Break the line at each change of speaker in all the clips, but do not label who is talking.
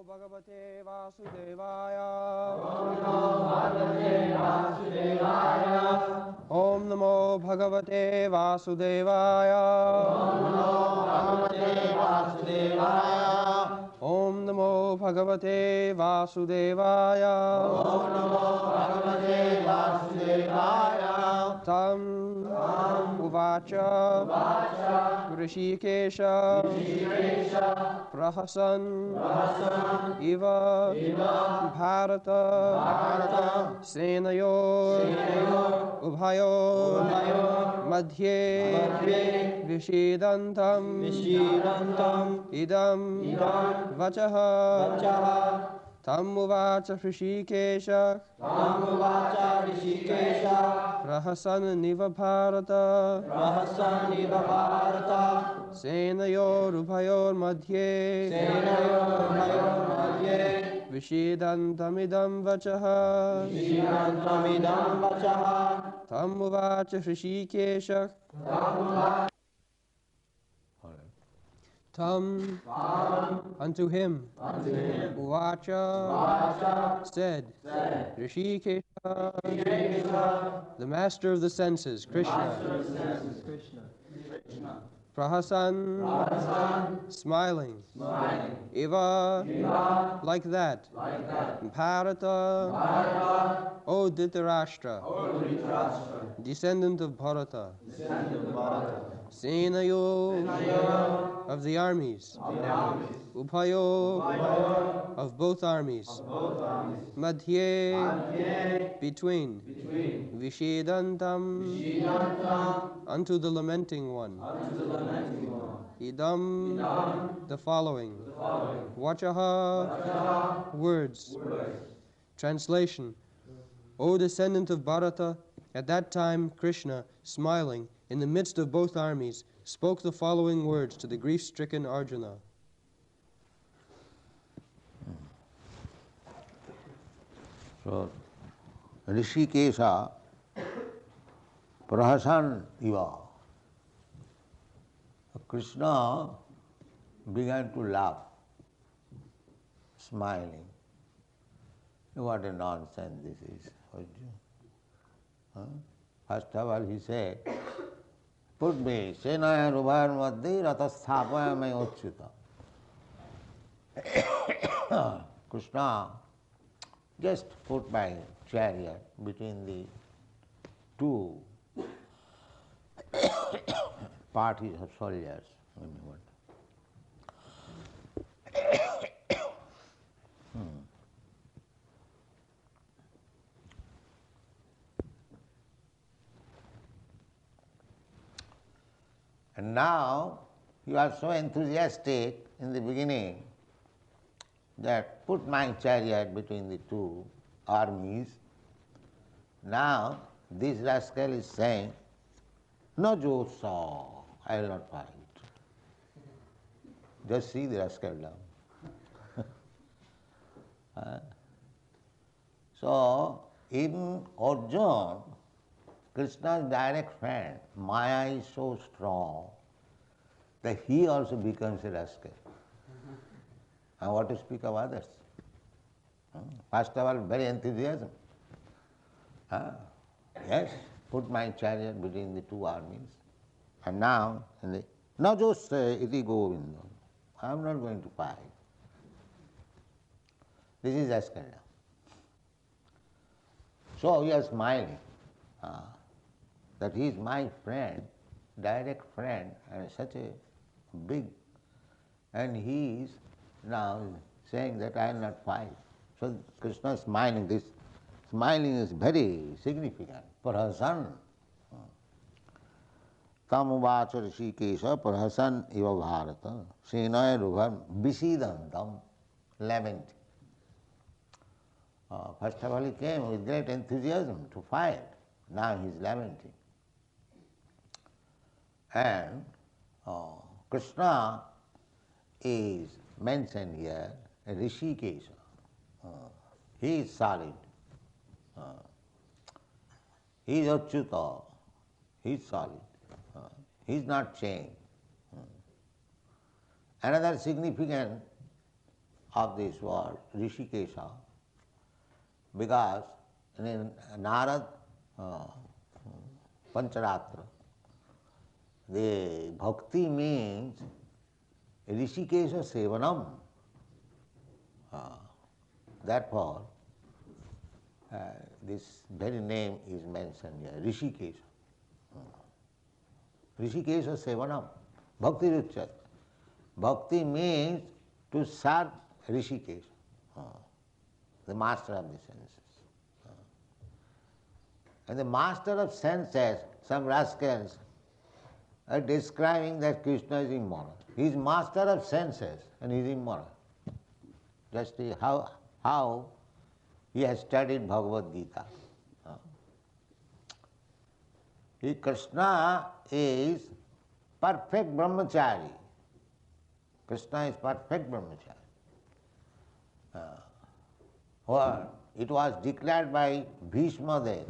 bhagavate vāsudevāya. Om namo bhagavate vāsudevāya. Om namo bhagavate vāsudevāya. Tam uvāca hṛṣīkeśaḥ prahasan iva bhārata senayor ubhayor madhye viṣīdantam idam vacaḥ. Tam uvāca hṛṣīkeśaḥ prahasan iva bhārata Senayor ubhayor madhye viṣīdantam idam vacaḥ. Tam uvāca hṛṣīkeśaḥ Tam unto him uvāca said hṛṣīkeśaḥ the master of the senses, Kṛṣṇa. Prahasan smiling. Iva like that. Bharata O Dhṛtarāṣṭra descendant of Bharata. Senayor of the armies. Ubhayor of both armies. Madhye between. Viṣīdantam unto the lamenting one. Idam the following. Vacaḥ words. Translation. O descendant of Bharata, at that time Kṛṣṇa, smiling, in the midst of both armies, spoke the following words to the grief-stricken Arjuna.
So, hṛṣīkeśaḥ prahasan iva. Kṛṣṇa began to laugh, smiling. What a nonsense this is. First of all, he said, put me, Senayor ubhayor madhye ratasthāpayame achyuta. Kṛṣṇa just put my chariot between the two parties of soldiers. And now you are so enthusiastic in the beginning that put my chariot between the two armies. Now this rascal is saying, no josa, I will not fight. Just see the rascal now. So even Arjuna, Kṛṣṇa's direct friend, Maya is so strong that he also becomes a rascal. And what to speak of others? First of all, very enthusiasm. Yes, put my chariot between the two armies. And now, na josse iti govindam. I am not going to fight. This is rascal. So he is smiling. That he is my friend, direct friend, and such a big, and he is now saying that I will not fight. So Kṛṣṇa is smiling. This smiling is very significant. Prahasan. Tam uvāca hṛṣīkeśaḥ prahasan iva bhārata senayoḥ viṣīdantam, lamenting. First of all he came with great enthusiasm to fight. Now he is lamenting. And Kṛṣṇa is mentioned here, hṛṣīkeśaḥ. He is solid. He is achyuta. He is solid. He is not changed. Another significant of this word, hṛṣīkeśaḥ, because in Narad Pancharatra, the bhakti means hṛṣīkeśaḥ sevanam. Therefore, this very name is mentioned here, hṛṣīkeśaḥ. Hṛṣīkeśaḥ sevanam, bhakti ruchyate. Bhakti means to serve hṛṣīkeśaḥ, the master of the senses. And the master of senses, some rascals are describing that Kṛṣṇa is immoral. He is master of senses and he is immoral. Just see how he has studied Bhagavad Gita. Kṛṣṇa is perfect brahmachari. Kṛṣṇa is perfect brahmachari. It was declared by Bhishmadev.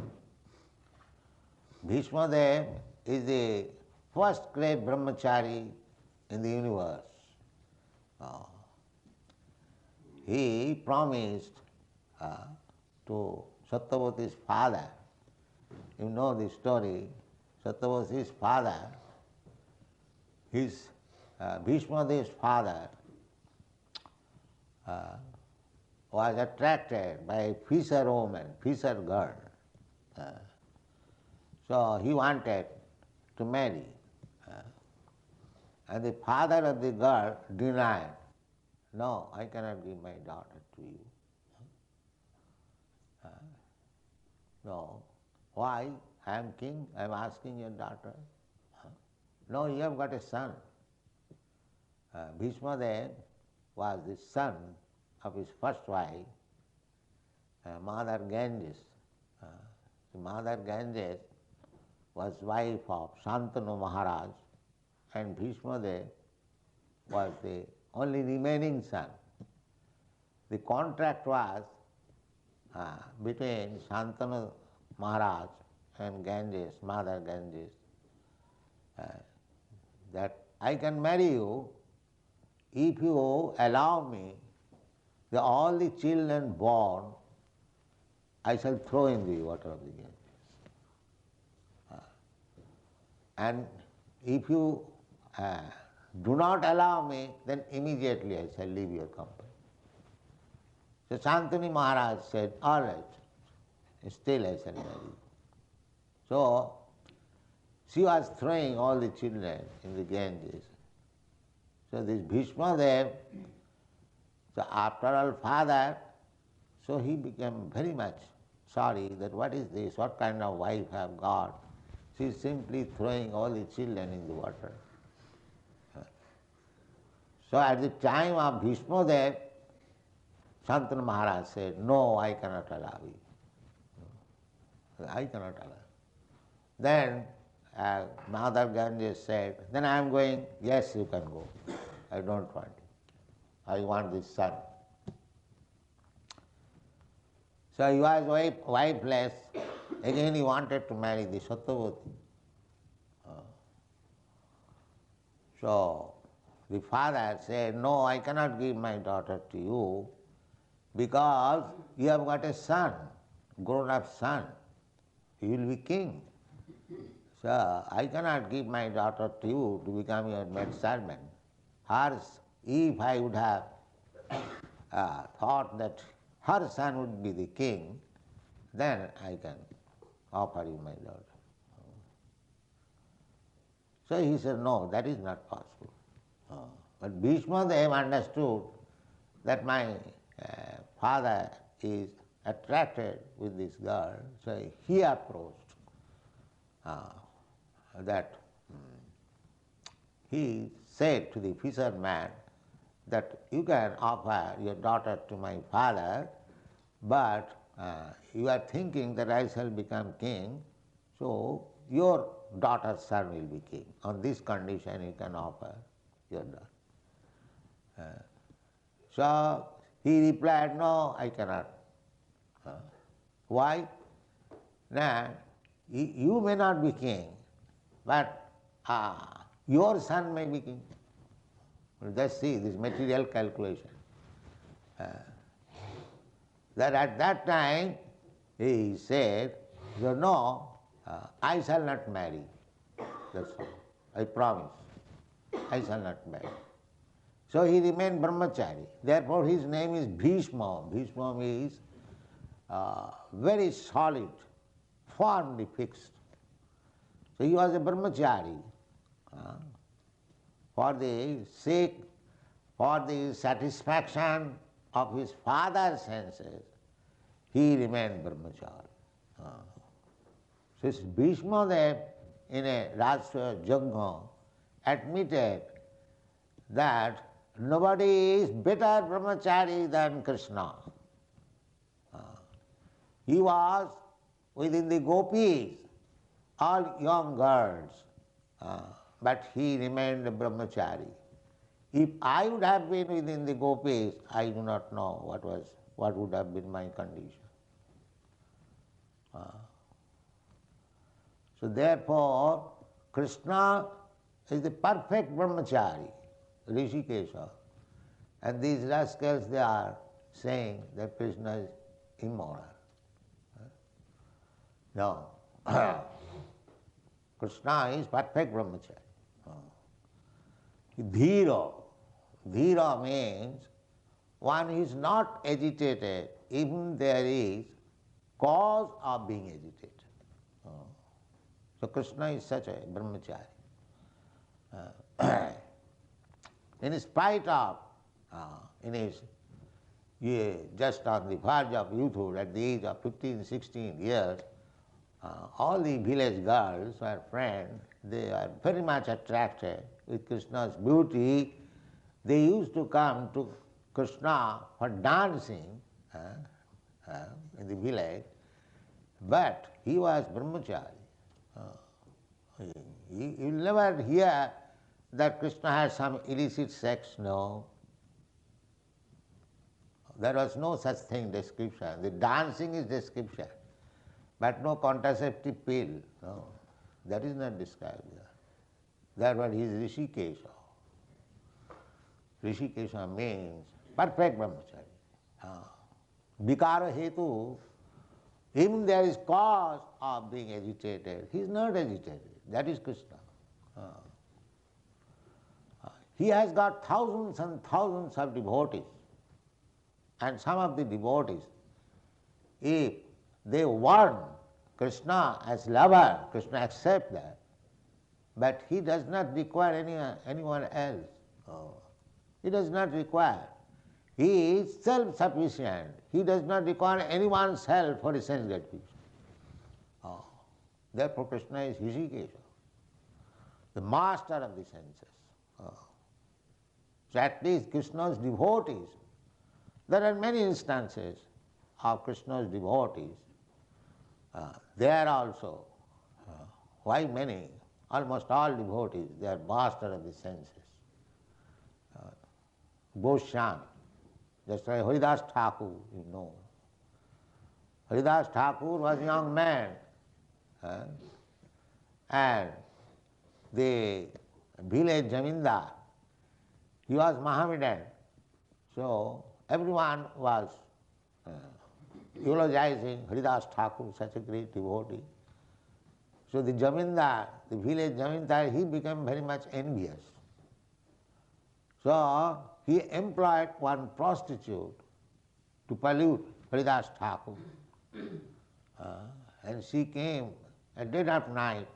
Bhishmadev is the first great brahmachari in the universe. He promised to Satyavati's father, you know the story, Satyavati's father, his Bhishmadev's father was attracted by a fisher woman, fisher girl. So he wanted to marry. And the father of the girl denied, no, I cannot give my daughter to you. No. Why? I am king, I am asking your daughter. No, you have got a son. Bhishmadev was the son of his first wife, Mother Ganges. Mother Ganges was wife of Shantanu Maharaj, and Bhishmadev was the only remaining son. The contract was between Shantanu Maharaj and Ganges, Mother Ganges, that I can marry you if you allow me that all the children born I shall throw in the water of the Ganges. And if you do not allow me, then immediately I shall leave your company. So Shantanu Maharaj said, all right, still I shall marry you. So she was throwing all the children in the Ganges. So this Bhishmadev, so after all father, so he became very much sorry that what is this, what kind of wife I have got. She is simply throwing all the children in the water. So at the time of Bhishmadev, Shantanu Maharaj said, no, I cannot allow you. I cannot allow. Then Mother Ganges said, then I am going. Yes, you can go. I don't want it. I want this son. So he was wifeless. Again he wanted to marry the Satyavati. So the father said, no, I cannot give my daughter to you because you have got a son, grown-up son. He will be king. So I cannot give my daughter to you to become your maid servant. If I would have thought that her son would be the king, then I can offer you my daughter. So he said, no, that is not possible. But Bhishmadev understood that my father is attracted with this girl, so he approached that he said to the fisherman that you can offer your daughter to my father, but you are thinking that I shall become king, so your daughter's son will be king. On this condition you can offer your daughter. So he replied, no, I cannot. Why? Now, you may not be king, but your son may be king. Just see this material calculation. that at that time he said, no, I shall not marry. That's all. I promise. I shall not marry. So he remained brahmachari. Therefore his name is Bhishma. Bhishma means very solid, firmly fixed. So he was a brahmachari. For the sake, for the satisfaction of his father's senses, he remained brahmachari. So Bhishma Dev in a Rajasuya Yajna admitted that nobody is better brahmachari than Kṛṣṇa. He was within the gopis, all young girls, but he remained a brahmachari. If I would have been within the gopis, I do not know what would have been my condition. So therefore, Kṛṣṇa is the perfect brahmachari, hṛṣīkeśaḥ. And these rascals, they are saying that Kṛṣṇa is immoral. No. Kṛṣṇa is perfect brahmachari. Dhīra. Dhīra means one who is not agitated, even there is cause of being agitated. So Kṛṣṇa is such a brahmachari. In spite of, just on the verge of youthhood, at the age of 15, 16 years, all the village girls were friends. They are very much attracted with Kṛṣṇa's beauty. They used to come to Kṛṣṇa for dancing in the village, but he was brahmachari. You will never hear that Kṛṣṇa had some illicit sex, no. There was no such thing, description. The dancing is description, but no contraceptive pill, no. That is not described there. Therefore he is hṛṣīkeśaḥ. Hṛṣīkeśaḥ means perfect brahmachari. Vikara hetu, even there is cause of being agitated, he is not agitated. That is Kṛṣṇa. He has got thousands and thousands of devotees. And some of the devotees, if they warn Kṛṣṇa as lover, Kṛṣṇa accepts that. But he does not require anyone else. He does not require. He is self-sufficient. He does not require anyone's help for his sense gratification. Therefore Kṛṣṇa is hṛṣīkeśaḥ, the master of the senses. So at least Kṛṣṇa's devotees, there are many instances of Kṛṣṇa's devotees. There also, why many? Almost all devotees, they are master of the senses. Goswami, just like Haridas Thakur, you know. Haridas Thakur was a young man, and the village Jamindar, he was Mohammedan. So everyone was eulogizing Haridas Thakur, such a great devotee. So the Jamindar, the village Jamindar, he became very much envious. So he employed one prostitute to pollute Haridas Thakur. And she came at dead of night,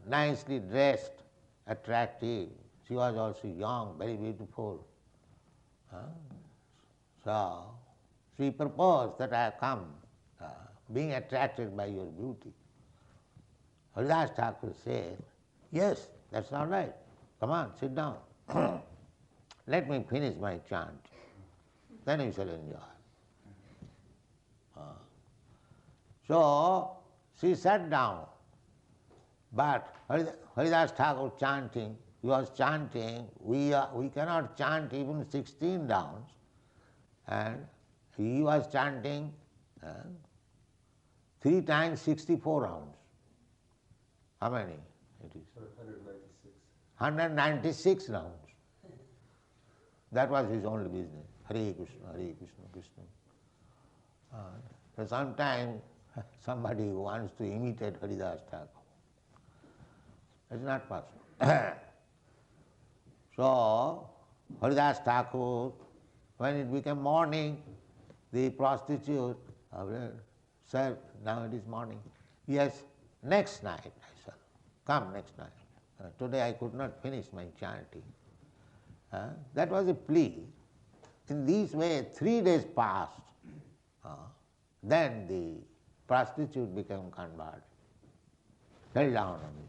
nicely dressed, attractive. She was also young, very beautiful. So she proposed that I have come, being attracted by your beauty. Haridas Thakur said, yes, that's all right. Come on, sit down. Let me finish my chant. Then you shall enjoy. So she sat down, but Haridas Thakur chanting, he was chanting, we cannot chant even 16 rounds, and he was chanting 3 times 64 rounds. How many it is?
196.
196 rounds. That was his only business. Hare Krishna, Hare Krishna, Krishna. So sometimes somebody who wants to imitate Haridas Thakur, it's not possible. So Haridas Thakur, when it became morning, the prostitute said, now it is morning. Yes, next night, I said, come next night. Today I could not finish my chanting. That was a plea. In this way, 3 days passed. Then the prostitute became converted, fell down on me.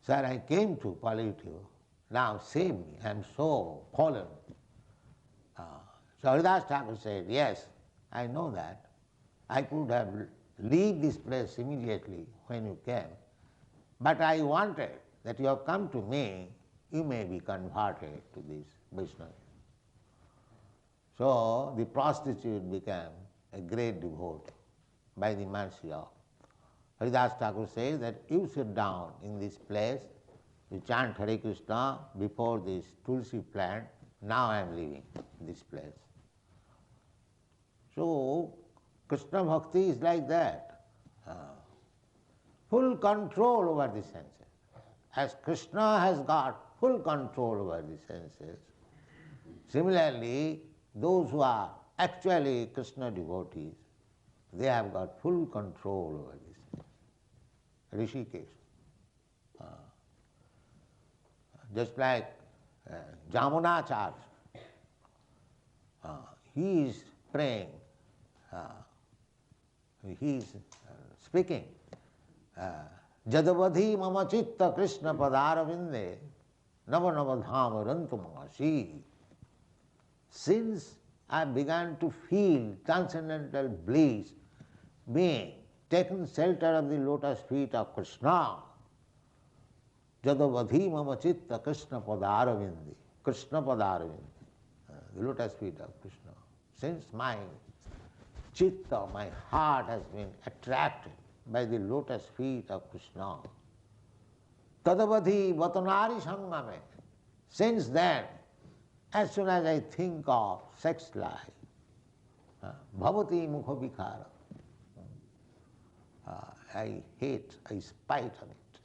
Sir, I came to pollute you. Now save me. I am so fallen. So Haridas Thakur said, yes, I know that. I could have leave this place immediately when you came, but I wanted that you have come to me, you may be converted to this Vaishnava. So the prostitute became a great devotee by the mercy of Haridas Thakur says that you sit down in this place, you chant Hare Krishna before this Tulsi plant, now I am leaving this place. So Krishna Bhakti is like that. Full control over the senses. As Krishna has got full control over the senses, similarly, those who are actually Krishna devotees, they have got full control over this. hṛṣīkeśaḥ. Just like Jamunacharya, he is praying, he is speaking, Jadavadhi mama chitta Krishna padarvinde nava nava dhama rantamasi. Since I began to feel transcendental bliss being taken shelter of the lotus feet of Kṛṣṇa, Jadavadhi mama chitta Krishna padarvinde, Krishna padarvinde, the lotus feet of Krishna. Since my chitta, my heart has been attracted by the lotus feet of Kṛṣṇa, tadavadhi vatanari sangame. Since then, as soon as I think of sex life, bhavati mukha vikāra, I hate, I spite on it.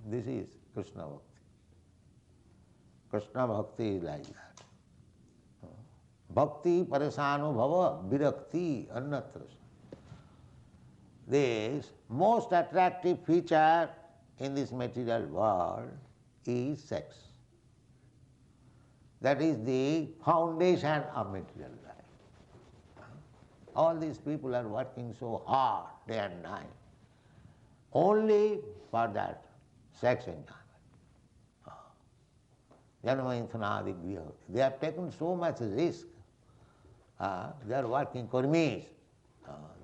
This is Krishna Bhakti. Krishna Bhakti is like that. Bhakti parasano bhava virakti annatra. This most attractive feature in this material world is sex. That is the foundation of material life. All these people are working so hard day and night only for that sex enjoyment. They have taken so much risk. They are working armies.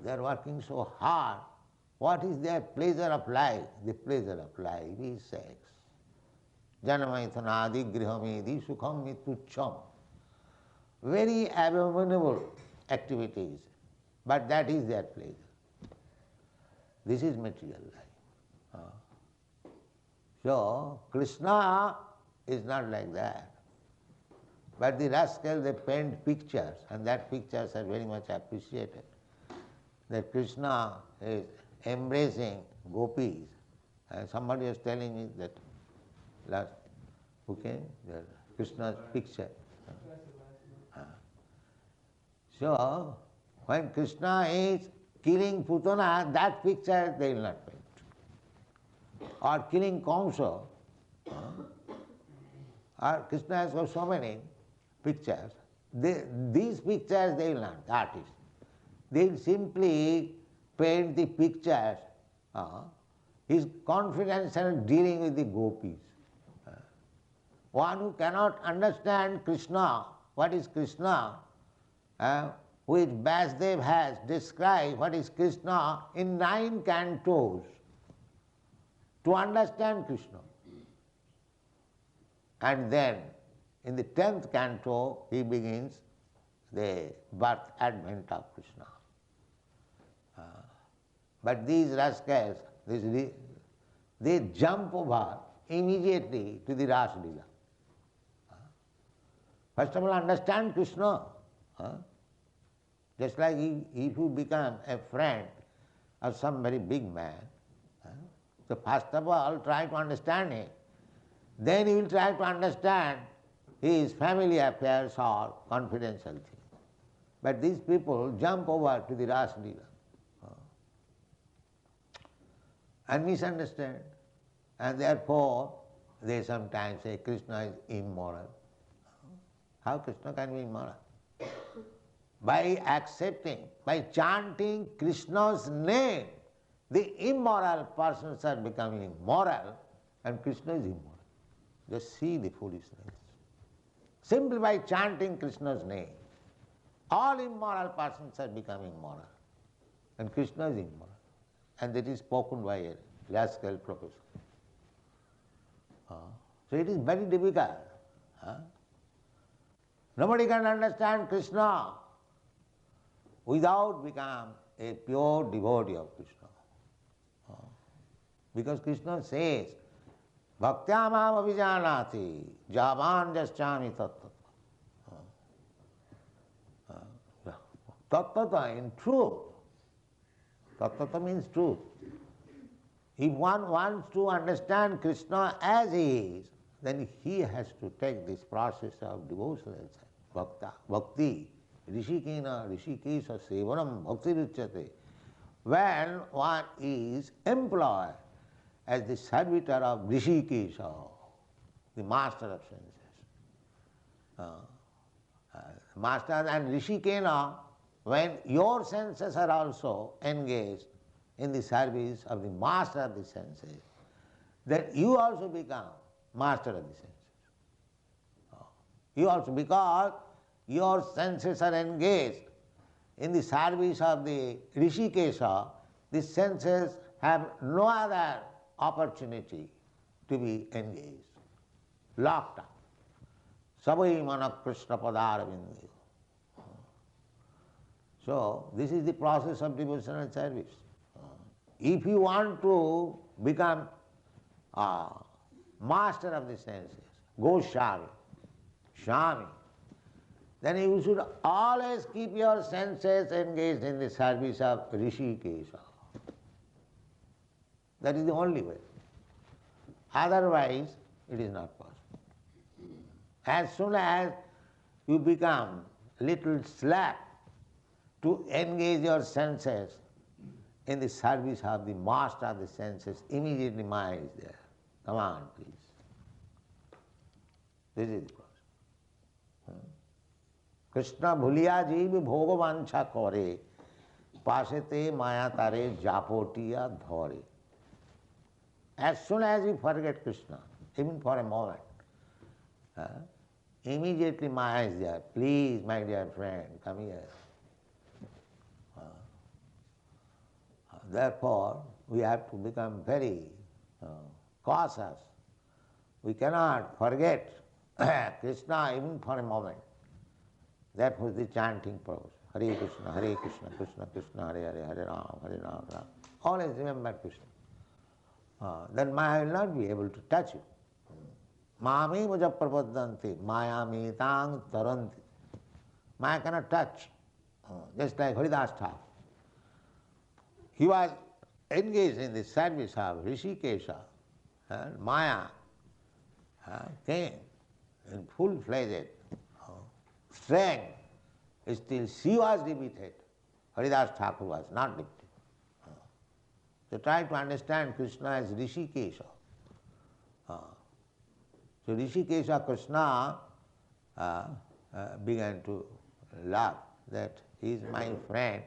They are working so hard. What is their pleasure of life? The pleasure of life is sex. Janamaithanadi grihamedi sukham mitucham. Very abominable activities, but that is their pleasure. This is material life. So Kṛṣṇa is not like that. But the rascals, they paint pictures, and that pictures are very much appreciated. That Kṛṣṇa is embracing gopis. And somebody was telling me that last, who came? Kṛṣṇa's picture. So, when Kṛṣṇa is killing Putana, that picture they will not paint. Or killing Kamsa. Or Kṛṣṇa has got so many pictures. These pictures they will not, the artists. They will simply paint the pictures. His confidence in dealing with the gopis. One who cannot understand Kṛṣṇa, what is Kṛṣṇa, which Vāsudevāya has described what is Kṛṣṇa in 9 cantos. To understand Kṛṣṇa. And then in the 10th canto he begins the birth advent of Kṛṣṇa. But these rascals, they jump over immediately to the Rasa Lila. First of all, understand Krishna. Just like if you become a friend of some very big man, so first of all try to understand him. Then you will try to understand his family affairs or confidential things. But these people jump over to the Ras Leela and misunderstand. And therefore they sometimes say Krishna is immoral. How Krishna can be immoral? By accepting, by chanting Krishna's name, the immoral persons are becoming moral and Krishna is immoral. Just see the foolishness. Simply by chanting Krishna's name, all immoral persons are becoming moral and Krishna is immoral. And that is spoken by a rascal professor. So it is very difficult. Nobody can understand Krishna without become a pure devotee of Krishna. Because Krishna says, Bhaktyā māṁ abhijanāti jāvān jaścāmi tattva. Tattva in truth. Tattva means truth. If one wants to understand Krishna as he is, then he has to take this process of devotional bhakti, hṛṣīkeśaḥ sevanam bhakti ruchyate. When one is employed as the servitor of hṛṣīkeśaḥ, the master of senses. Master and hṛṣīkeśaḥ, when your senses are also engaged in the service of the master of the senses, then you also become master of the senses. You also, because your senses are engaged in the service of the hṛṣīkeśaḥ, the senses have no other opportunity to be engaged, locked up. Savai mana Kṛṣṇa padāravindyo. So this is the process of devotional service. If you want to become master of the senses, Goswami, Swami, then you should always keep your senses engaged in the service of hṛṣīkeśaḥ. That is the only way. Otherwise, it is not possible. As soon as you become little slack to engage your senses in the service of the master of the senses, immediately Maya is there. Come on, please. This is the process. Kṛṣṇa bhuliya jeev bhogavancha kore, pasete maya tare japotiya dhore. As soon as you forget Krishna, even for a moment, immediately Maya is there. Please, my dear friend, come here. Therefore, we have to become very cautious. We cannot forget Krishna even for a moment. That was the chanting process. Hare Krishna, Krishna Krishna, Hare Hare, Hare Rama, Hare Rama. Always remember Krishna. Then Maya will not be able to touch you. Māmi muja prapaddanti, Maya mitang taranti. Maya cannot touch. Just like Haridas Thakur. He was engaged in the service of hṛṣīkeśaḥ, and Maya came in full-fledged strength. Still she was defeated. Haridas Thakur was not defeated. So try to understand Krishna as hṛṣīkeśaḥ. So hṛṣīkeśaḥ, Krishna began to love that he is my friend,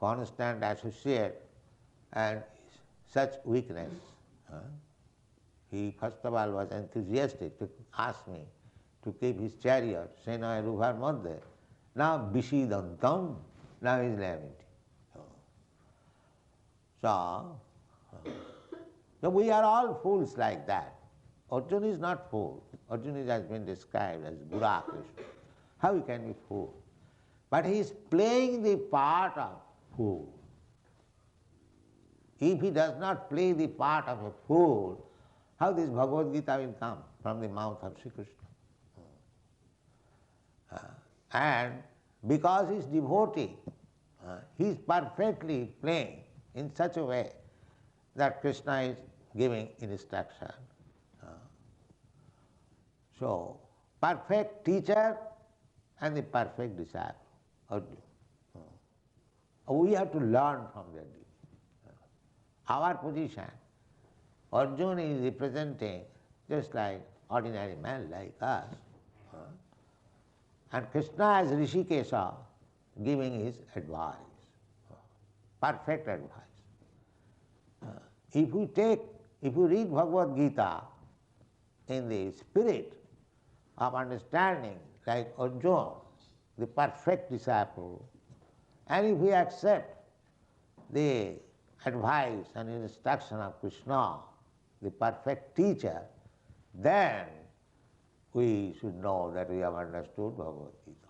constant associate, and such weakness. He first of all was enthusiastic to ask me to keep his chariot, Senayor madhye. Now viṣīdantam, now he is lamenting. So we are all fools like that. Arjuna is not fool. Arjuna has been described as Gura Krishna. How he can be fool? But he is playing the part of fool. If he does not play the part of a fool, how this Bhagavad Gita will come from the mouth of Sri Krishna? And because he is devotee, he is perfectly playing in such a way that Kṛṣṇa is giving instruction. So, perfect teacher and the perfect disciple, Arjuna. We have to learn from their deed. Our position, Arjuna is representing just like ordinary man like us. And Kṛṣṇa as hṛṣīkeśaḥ giving his advice, perfect advice. If we read Bhagavad Gita in the spirit of understanding like Arjuna, the perfect disciple, and if we accept the advice and instruction of Kṛṣṇa, the perfect teacher, then we should know that we have understood Bhagavad Gita.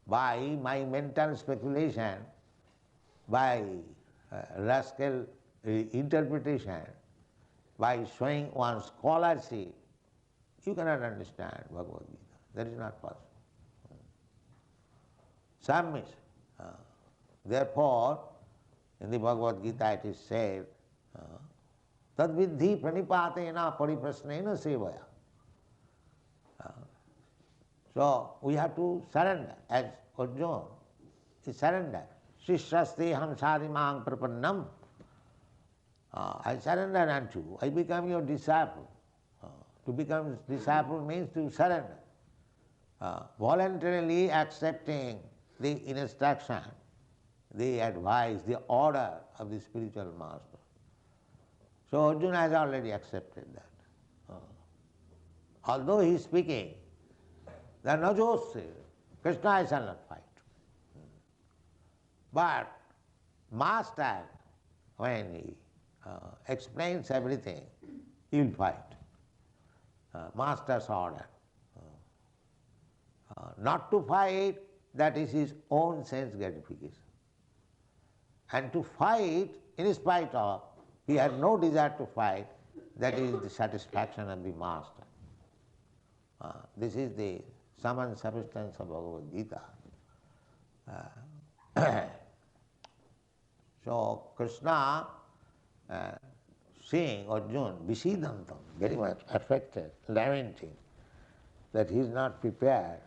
By my mental speculation, by rascal interpretation, by showing one's scholarship, you cannot understand Bhagavad Gita. That is not possible. Submission. Therefore, in the Bhagavad Gita it is said, tad vidhi pranipatena pariprasnena sevaya. So we have to surrender, as Arjuna is surrender. Shishaste hamsadimang prapannam. I surrender unto you. I become your disciple. To become disciple means to surrender. Voluntarily accepting the instruction, the advice, the order of the spiritual master. So Arjuna has already accepted that. Although he is speaking, that Najosya, Kṛṣṇa I shall not fight. But master, when he explains everything, he will fight. Master's order. Not to fight, that is his own sense gratification. And to fight, in spite of, he had no desire to fight, that is the satisfaction of the master. This is the sum and substance of Bhagavad Gita. So Kṛṣṇa, seeing Arjuna viṣīdantam, very much affected, lamenting that he is not prepared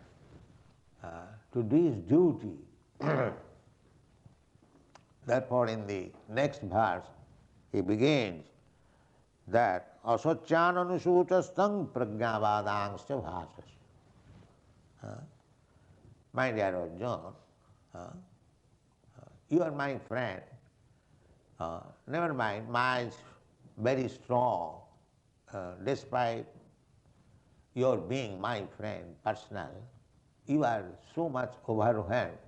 to do his duty. Therefore in the next verse he begins that asocyananusūtastam pragyāvādaṁsca bhāsas. My dear Arjuna, you are my friend. Never mind, mine is very strong, despite your being my friend personal. You are so much overwhelmed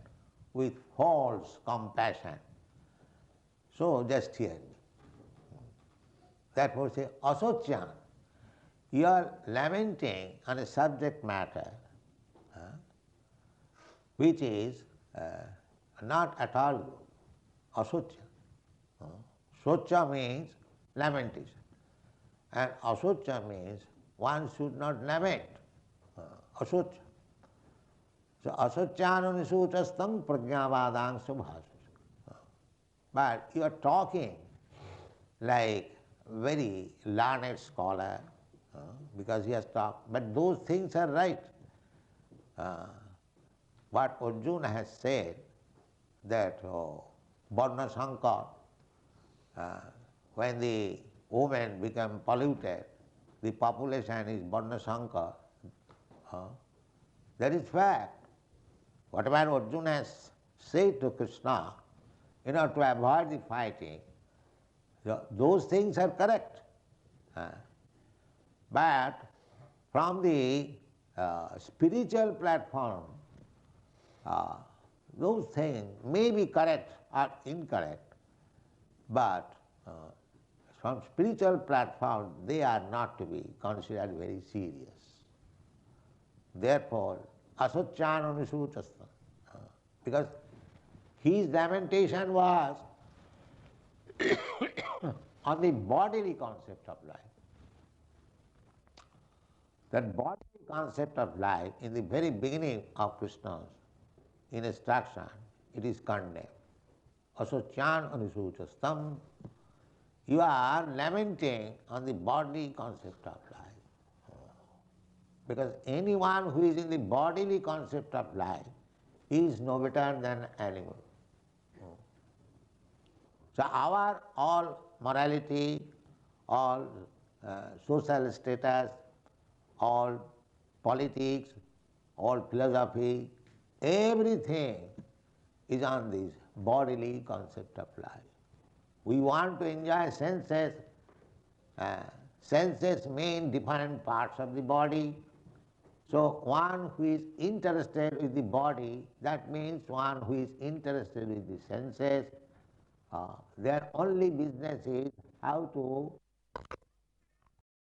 with false compassion. So just hear me. Therefore say, asocyan, you are lamenting on a subject matter which is not at all good. Asocya. Socha means lamentation. And asocya means one should not lament. Asocya. So asocyananusūtastam pragyāvādaṁsca bhāsas. But you are talking like very learned scholar, because he has talked. But those things are right. What Arjuna has said, that varna sankar, when the women become polluted, the population is varna sankar. That is fact. Whatever Arjuna has said to Kṛṣṇa, in order to avoid the fighting, those things are correct. But from the spiritual platform, those things may be correct or incorrect, but from spiritual platform they are not to be considered very serious. Therefore, asocyananusūtastam, because his lamentation was on the bodily concept of life. That bodily concept of life in the very beginning of Krishna's instruction, it is condemned. Asocyan anusuchastam. You are lamenting on the bodily concept of life. Because anyone who is in the bodily concept of life is no better than animal. So our all morality, all social status, all politics, all philosophy, everything is on this bodily concept of life. We want to enjoy senses. Senses mean different parts of the body. So one who is interested with the body, that means one who is interested with the senses. Their only business is how to